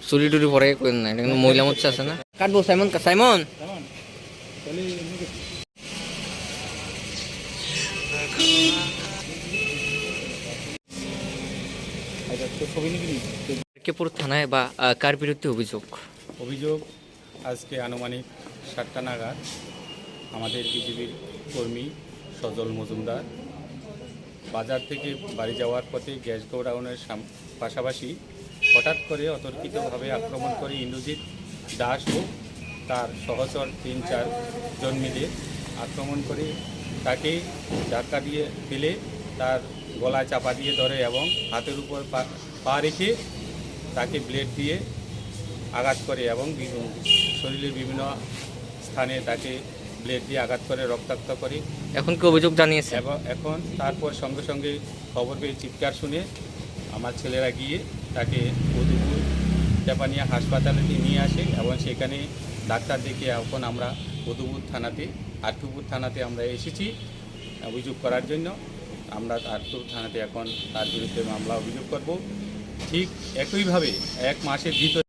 চুরি টুরি পরে করেন না, এটা কিন্তু মহিলা মোর্চা আছে না। কাটবো সাইমন, সাইমন কেপুর থানায় বা কার বিরুদ্ধে অভিযোগ? অভিযোগ আজকে আনুমানিক 7টা নাগাদ আমাদের বিজেপির কর্মী সজল মজুমদার বাজার থেকে বাড়ি যাওয়ার পথে গ্যাস গোডাউনের পাশাপাশি হঠাৎ করে অতর্কিতভাবে আক্রমণ করে ইন্দ্রজিৎ দাস ও তার সহচর 3-4 জন মিলে আক্রমণ করে তাকে ধাক্কা দিয়ে ফেলে তার গলায় চাপা দিয়ে ধরে এবং হাতের উপর পা রেখে তাকে ব্লেড দিয়ে আঘাত করে এবং শরীরের বিভিন্ন স্থানে তাকে ব্লেড দিয়ে আঘাত করে রক্তাক্ত করে। এখন কি অভিযোগ জানিয়েছে? এবং এখন তারপর সঙ্গে সঙ্গে খবর পেয়ে চিৎকার শুনে আমার ছেলেরা গিয়ে তাকে মধুপুর জাপানিয়া হাসপাতালে নিয়ে আসে এবং সেখানে ডাক্তার দেখে এখন আমরা মধুপুর থানাতে আটপুর থানাতে আমরা এসেছি অভিযোগ করার জন্য। আমরা আটপুর থানাতে এখন তার বিরুদ্ধে মামলা অভিযোগ করব। ঠিক একইভাবে 1 মাসের ভিতরে